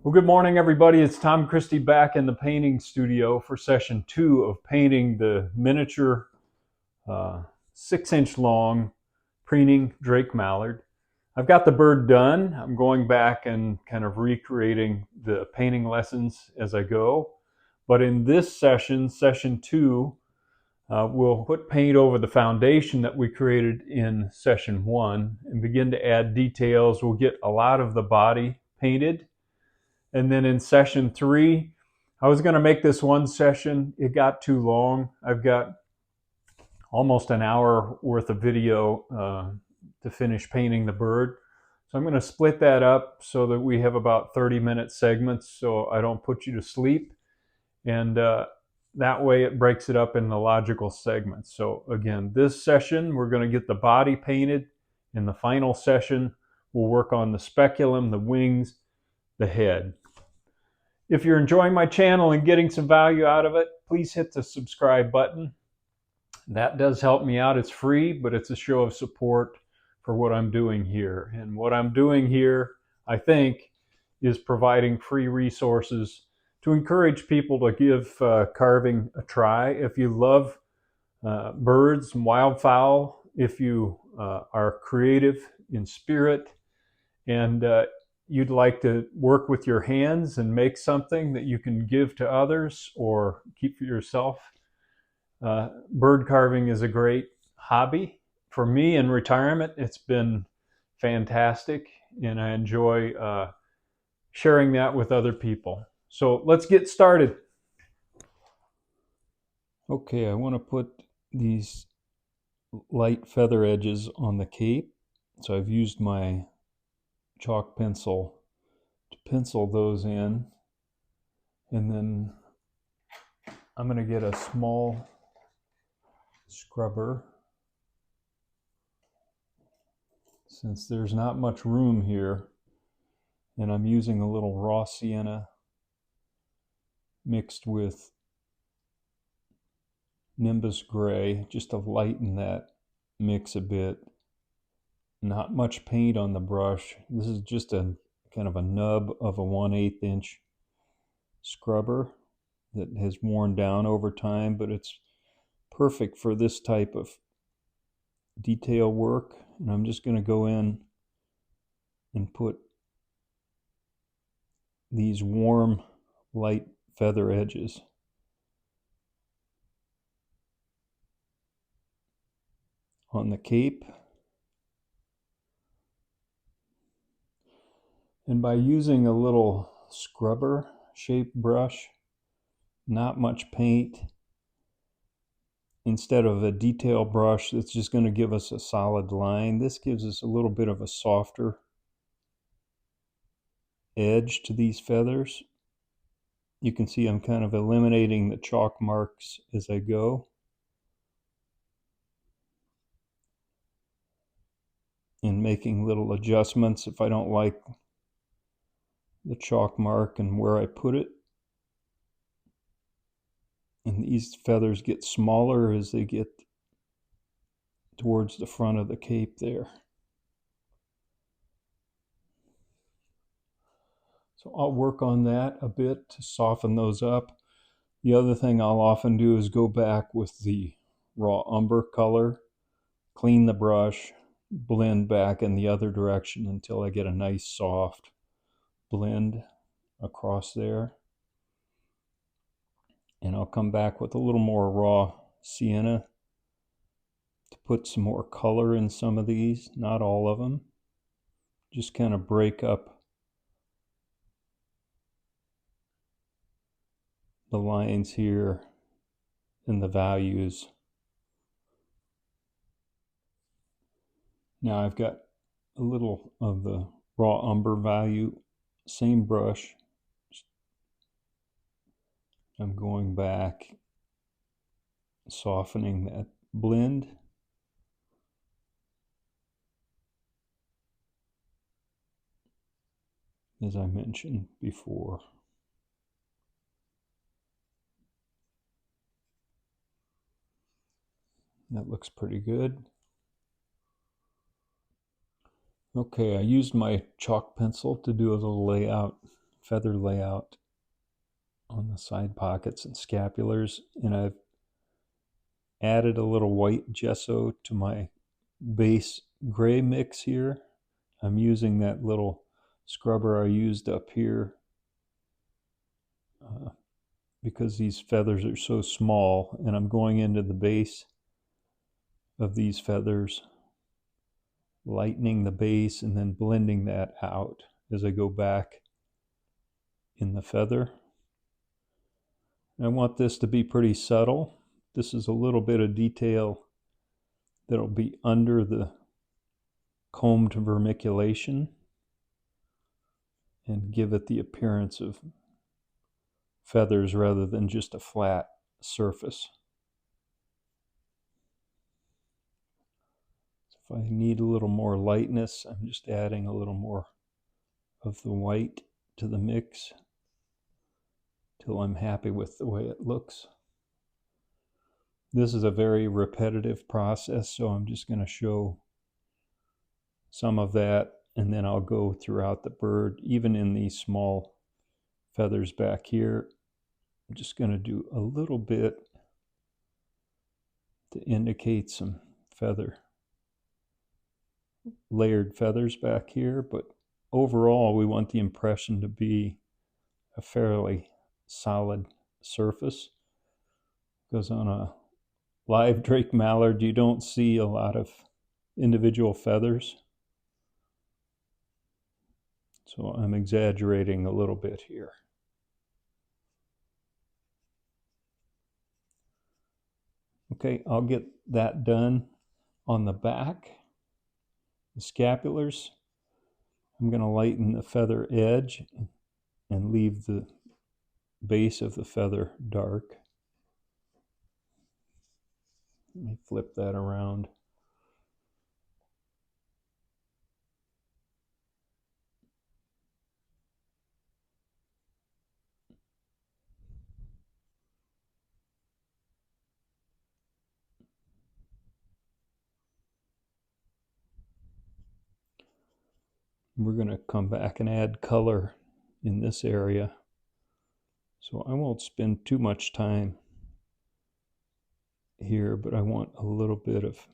Well, good morning, everybody. It's Tom Christie back in the painting studio for session 2 of painting the miniature 6-inch long Preening Drake Mallard. I've got the bird done. I'm going back and kind of recreating the painting lessons as I go. But in this session, session 2, we'll put paint over the foundation that we created in session 1 and begin to add details. We'll get a lot of the body painted. And then in session 3, I was going to make this one session. It got too long. I've got almost an hour worth of video to finish painting the bird. So I'm going to split that up so that we have about 30-minute segments so I don't put you to sleep. And that way it breaks it up into logical segments. So again, this session, we're going to get the body painted. In the final session, we'll work on the speculum, the wings, the head. If you're enjoying my channel and getting some value out of it, please hit the subscribe button. That does help me out. It's free, but it's a show of support for what I'm doing here. And what I'm doing here, I think, is providing free resources to encourage people to give carving a try. If you love birds and wildfowl, if you are creative in spirit, and you'd like to work with your hands and make something that you can give to others or keep for yourself, bird carving is a great hobby. For me in retirement, it's been fantastic, and I enjoy sharing that with other people. So let's get started. Okay, I want to put these light feather edges on the cape. So I've used my chalk pencil to pencil those in, and then I'm going to get a small scrubber. Since there's not much room here, and I'm using a little raw sienna mixed with Nimbus gray just to lighten that mix a bit. Not much paint on the brush. This is just a kind of a nub of a 1/8 inch scrubber that has worn down over time, but it's perfect for this type of detail work. And I'm just going to go in and put these warm light feather edges on the cape. And by using a little scrubber shaped brush, not much paint, instead of a detail brush that's just going to give us a solid line, this gives us a little bit of a softer edge to these feathers. You can see I'm kind of eliminating the chalk marks as I go, and making little adjustments if I don't like the chalk mark and where I put it. And these feathers get smaller as they get towards the front of the cape there. So I'll work on that a bit to soften those up. The other thing I'll often do is go back with the raw umber color, clean the brush, blend back in the other direction until I get a nice soft blend across there. And I'll come back with a little more raw sienna to put some more color in some of these, not all of them. Just kind of break up the lines here and the values. Now I've got a little of the raw umber value, same brush. I'm going back, softening that blend. As I mentioned before. That looks pretty good. Okay, I used my chalk pencil to do a little layout feather layout on the side pockets and scapulars, and I've added a little white gesso to my base gray mix here. I'm using that little scrubber I used up here because these feathers are so small, and I'm going into the base of these feathers, lightening the base and then blending that out as I go back in the feather. I want this to be pretty subtle. This is a little bit of detail that'll be under the combed vermiculation and give it the appearance of feathers rather than just a flat surface. If I need a little more lightness, I'm just adding a little more of the white to the mix till I'm happy with the way it looks. This is a very repetitive process, so I'm just going to show some of that, and then I'll go throughout the bird, even in these small feathers back here. I'm just going to do a little bit to indicate some layered feathers back here, but overall we want the impression to be a fairly solid surface, because on a live Drake Mallard you don't see a lot of individual feathers, so I'm exaggerating a little bit here. Okay, I'll get that done on the back. The scapulars, I'm going to lighten the feather edge and leave the base of the feather dark. Let me flip that around. We're going to come back and add color in this area, so I won't spend too much time here, but I want a little bit of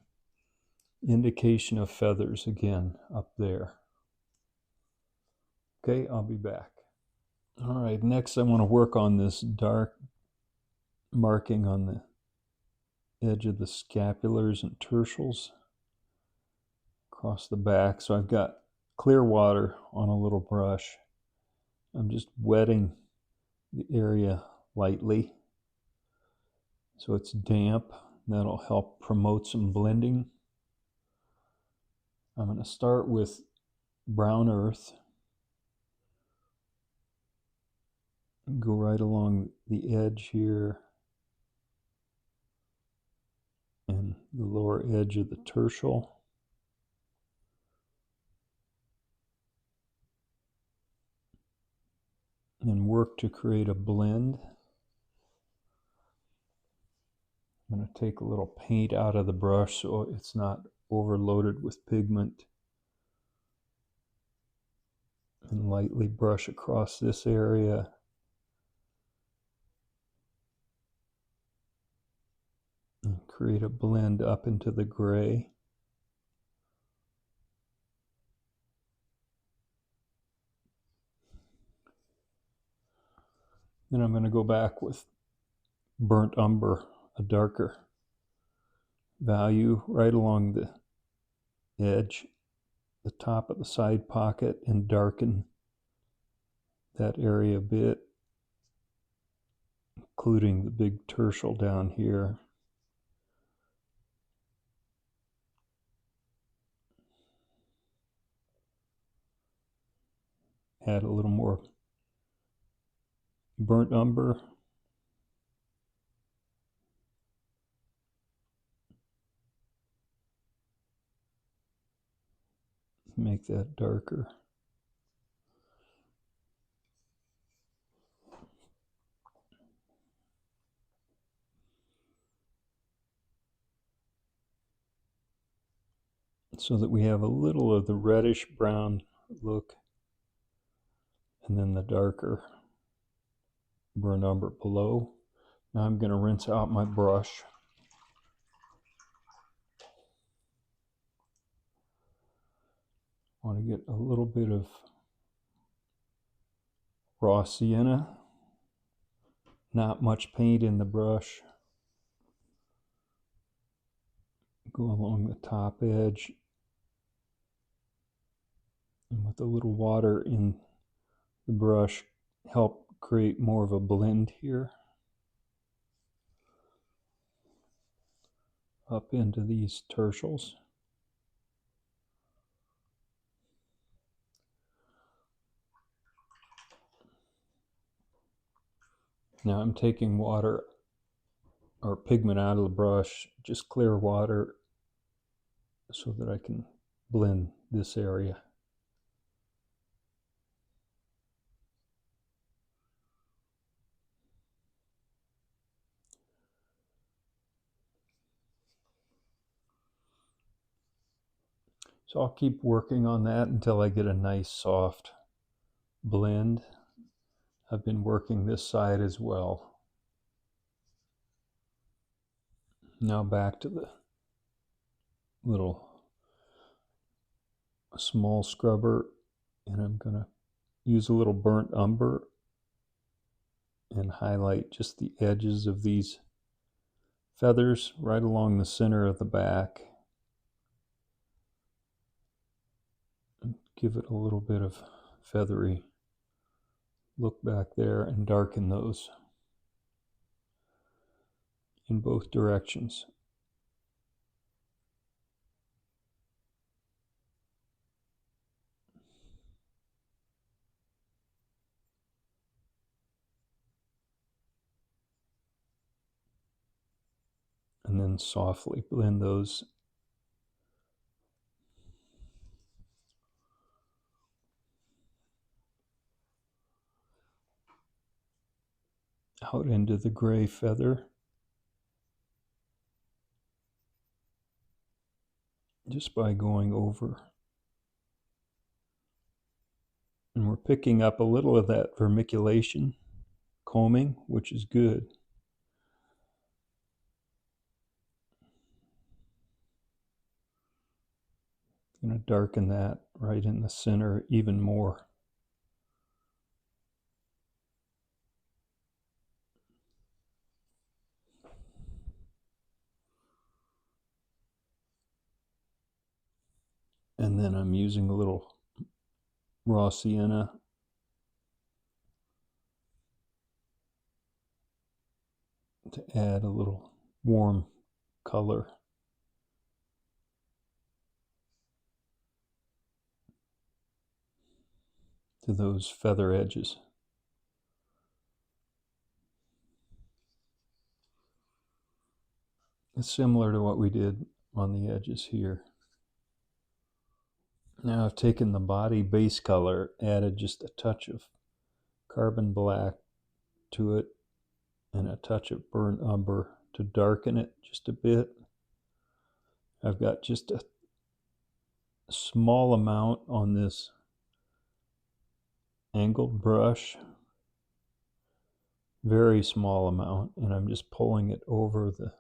indication of feathers again up there. Okay, I'll be back. All right, next I want to work on this dark marking on the edge of the scapulars and tertials across the back. So I've got clear water on a little brush. I'm just wetting the area lightly so it's damp. That'll help promote some blending. I'm going to start with brown earth, go right along the edge here and the lower edge of the tertial. And work to create a blend. I'm going to take a little paint out of the brush so it's not overloaded with pigment, and lightly brush across this area. And create a blend up into the gray. Then I'm going to go back with burnt umber, a darker value, right along the edge, the top of the side pocket, and darken that area a bit, including the big tertial down here. Add a little more burnt umber. Make that darker. So that we have a little of the reddish brown look and then the darker burnt umber below. Now I'm going to rinse out my brush. I want to get a little bit of raw sienna, not much paint in the brush. Go along the top edge, and with a little water in the brush, help create more of a blend here. Up into these tertials. Now I'm taking water or pigment out of the brush, just clear water, so that I can blend this area. So I'll keep working on that until I get a nice soft blend. I've been working this side as well. Now back to the little small scrubber, and I'm going to use a little burnt umber and highlight just the edges of these feathers right along the center of the back. And give it a little bit of feathery look back there, and darken those in both directions. And then softly blend those out into the gray feather, just by going over. And we're picking up a little of that vermiculation combing, which is good. I'm going to darken that right in the center even more. And then I'm using a little raw sienna to add a little warm color to those feather edges. It's similar to what we did on the edges here. Now I've taken the body base color, added just a touch of carbon black to it, and a touch of burnt umber to darken it just a bit. I've got just a small amount on this angled brush, very small amount, and I'm just pulling it over the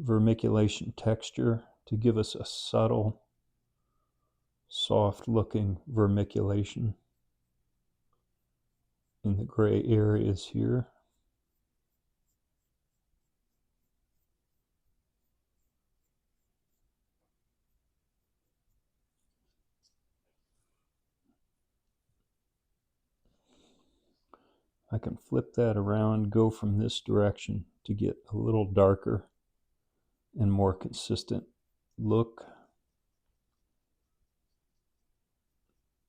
vermiculation texture to give us a subtle, soft looking vermiculation in the gray areas here. I can flip that around, go from this direction to get a little darker and more consistent look.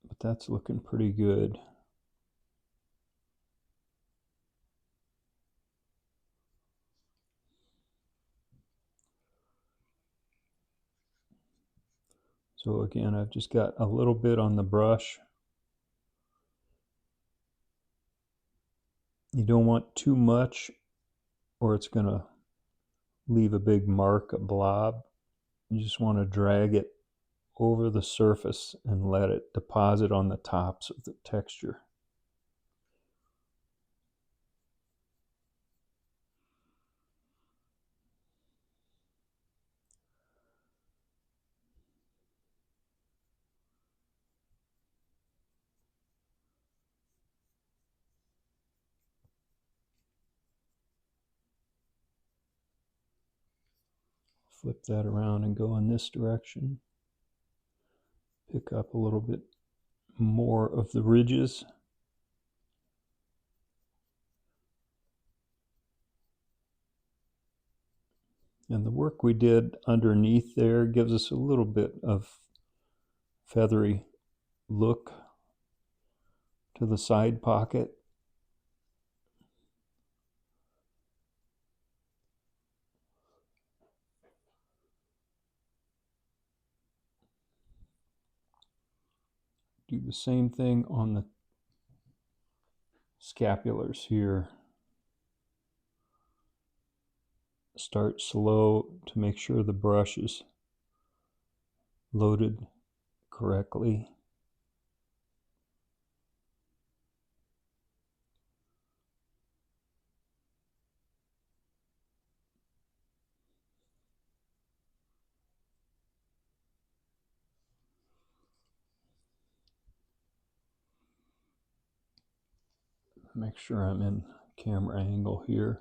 But that's looking pretty good. So again, I've just got a little bit on the brush. You don't want too much, or it's going to leave a big mark, a blob. You just want to drag it over the surface and let it deposit on the tops of the texture. flip that around and go in this direction. Pick up a little bit more of the ridges. And the work we did underneath there gives us a little bit of feathery look to the side pocket. Do the same thing on the scapulars here. Start slow to make sure the brush is loaded correctly. Make sure I'm in camera angle here.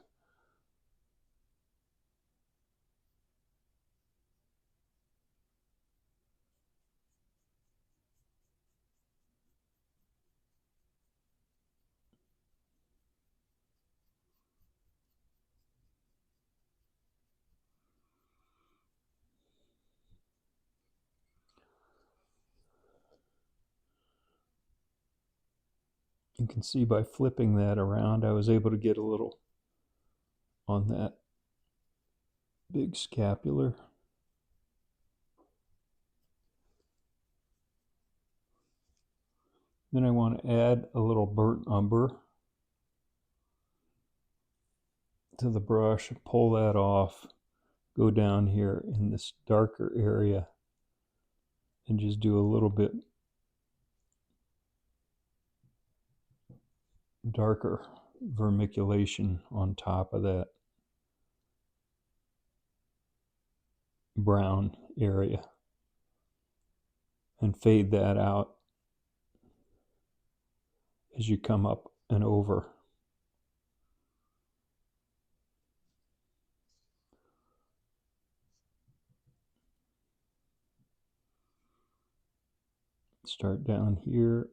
You can see by flipping that around, I was able to get a little on that big scapular. Then I want to add a little burnt umber to the brush, pull that off, go down here in this darker area and just do a little bit darker vermiculation on top of that brown area and fade that out as you come up and over. Start down here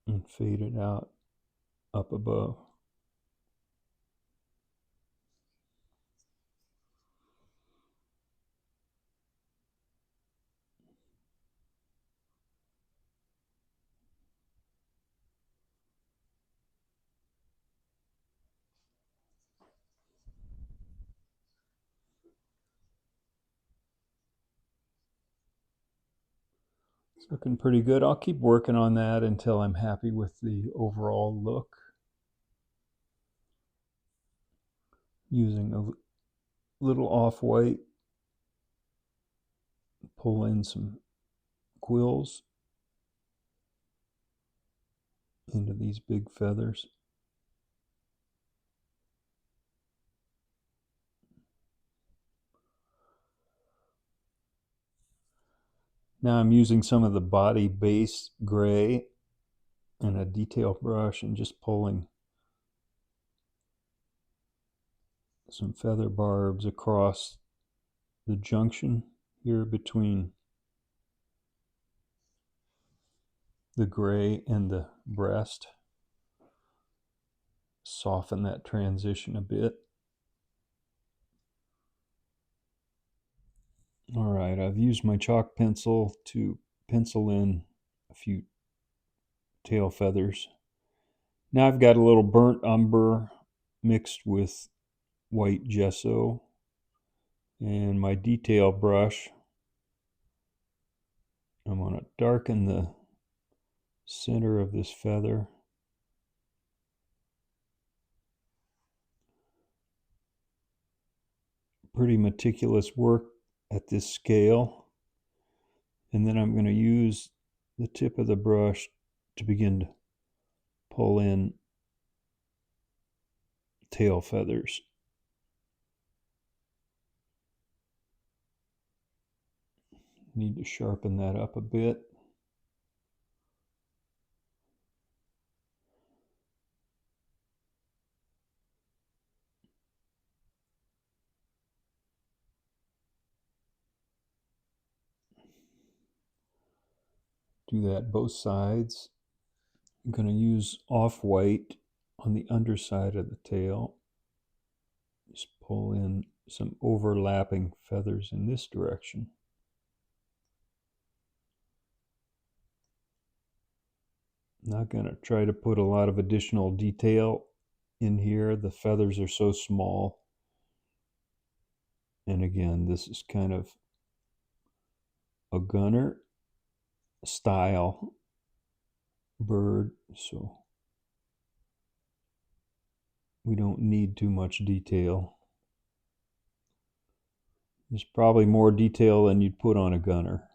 and fade it out up above. It's looking pretty good. I'll keep working on that until I'm happy with the overall look. Using a little off-white, pull in some quills into these big feathers. Now I'm using some of the body base gray and a detail brush and just pulling some feather barbs across the junction here between the gray and the breast. Soften that transition a bit. All right, I've used my chalk pencil to pencil in a few tail feathers. Now I've got a little burnt umber mixed with white gesso and my detail brush. I'm going to darken the center of this feather. Pretty meticulous work at this scale. And then I'm going to use the tip of the brush to begin to pull in tail feathers. Need to sharpen that up a bit. Do that both sides. I'm going to use off-white on the underside of the tail. Just pull in some overlapping feathers in this direction. Not going to try to put a lot of additional detail in here. The feathers are so small. And again, this is kind of a gunner style bird, so we don't need too much detail. There's probably more detail than you'd put on a gunner.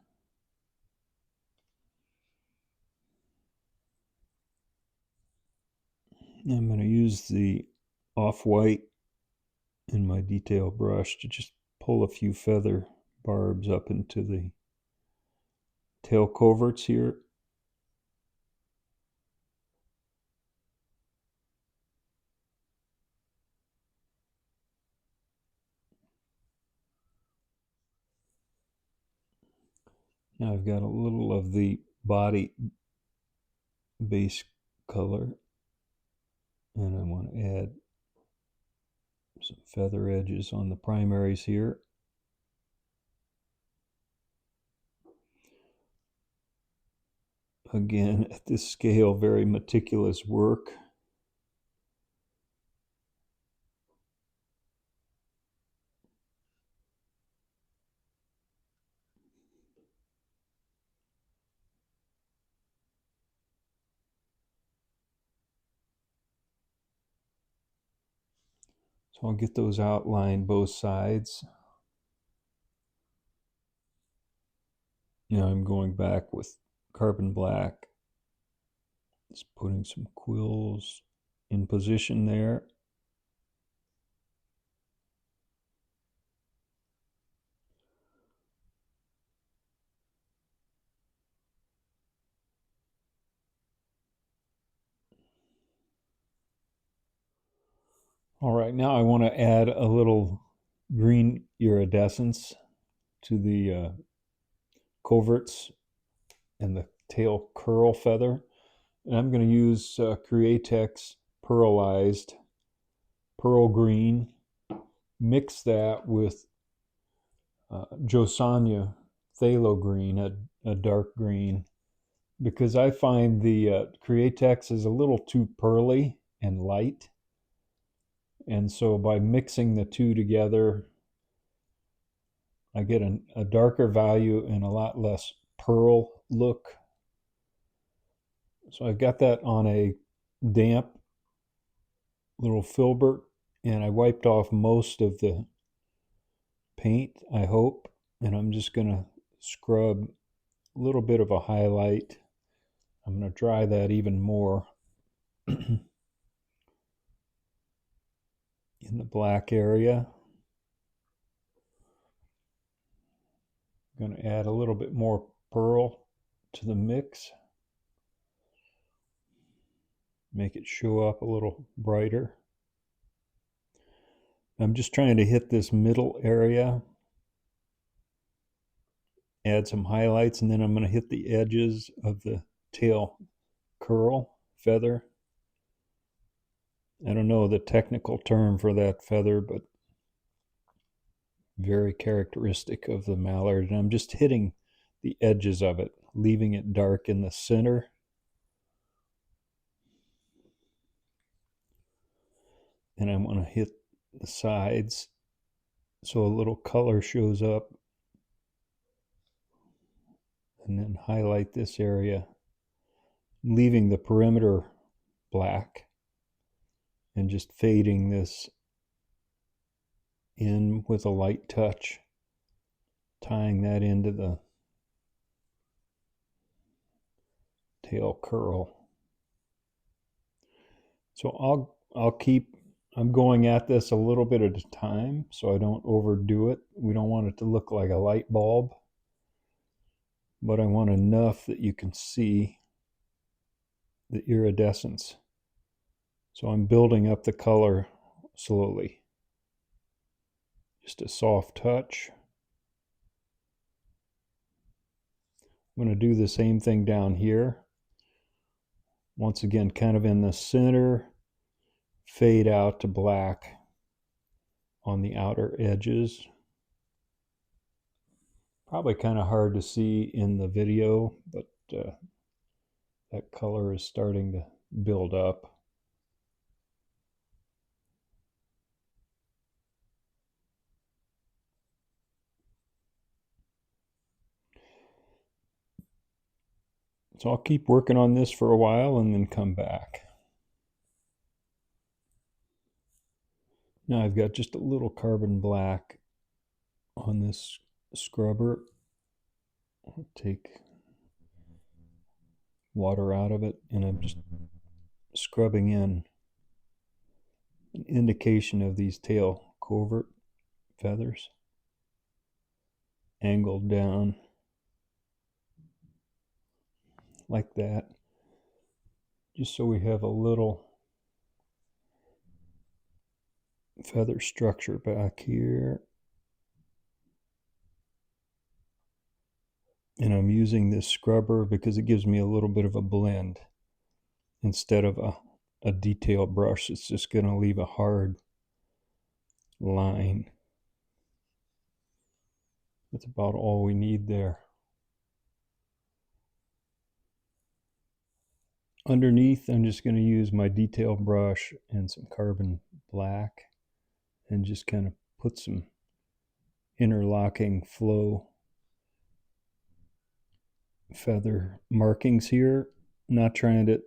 I'm going to use the off-white in my detail brush to just pull a few feather barbs up into the tail coverts here. Now I've got a little of the body base color, and I want to add some feather edges on the primaries here. Again, at this scale, very meticulous work. So I'll get those outlined both sides. Now I'm going back with carbon black, just putting some quills in position there. All right, now I want to add a little green iridescence to the coverts and the tail curl feather. And I'm going to use Createx pearlized pearl green. Mix that with Josania phthalo green, a dark green, because I find the Createx is a little too pearly and light. And so by mixing the two together, I get a darker value and a lot less pearl look. So I've got that on a damp little filbert, and I wiped off most of the paint, I hope, and I'm just going to scrub a little bit of a highlight. I'm going to dry that even more in the black area. I'm going to add a little bit more pearl to the mix. Make it show up a little brighter. I'm just trying to hit this middle area, add some highlights, and then I'm going to hit the edges of the tail curl feather. I don't know the technical term for that feather, but very characteristic of the mallard. And I'm just hitting the edges of it, leaving it dark in the center. And I want to hit the sides so a little color shows up. And then highlight this area, leaving the perimeter black and just fading this in with a light touch, tying that into the tail curl. So I'm going at this a little bit at a time so I don't overdo it. We don't want it to look like a light bulb, but I want enough that you can see the iridescence. So I'm building up the color slowly. Just a soft touch. I'm going to do the same thing down here. Once again, kind of in the center, fade out to black on the outer edges. Probably kind of hard to see in the video, but that color is starting to build up. So I'll keep working on this for a while and then come back. Now I've got just a little carbon black on this scrubber. I'll take water out of it, and I'm just scrubbing in an indication of these tail covert feathers, angled down like that, just so we have a little feather structure back here. And I'm using this scrubber because it gives me a little bit of a blend instead of a detail brush. It's just going to leave a hard line. That's about all we need there. Underneath, I'm just going to use my detail brush and some carbon black and just kind of put some interlocking flow feather markings here. Not trying to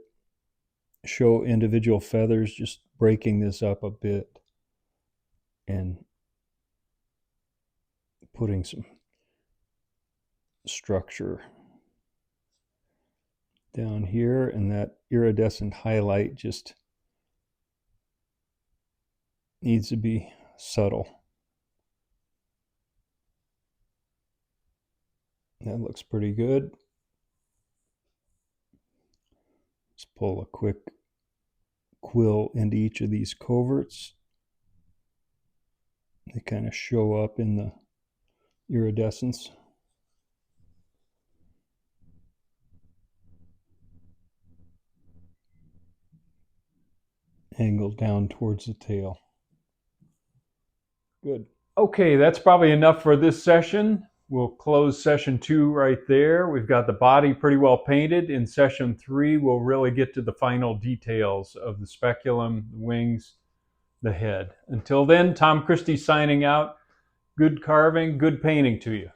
show individual feathers, just breaking this up a bit and putting some structure down here, and that iridescent highlight just needs to be subtle. That looks pretty good. Let's pull a quick quill into each of these coverts. They kind of show up in the iridescence. Angled down towards the tail. Good. Okay, that's probably enough for this session. We'll close session 2 right there. We've got the body pretty well painted. In session 3, we'll really get to the final details of the speculum, the wings, the head. Until then, Tom Christie signing out. Good carving, good painting to you.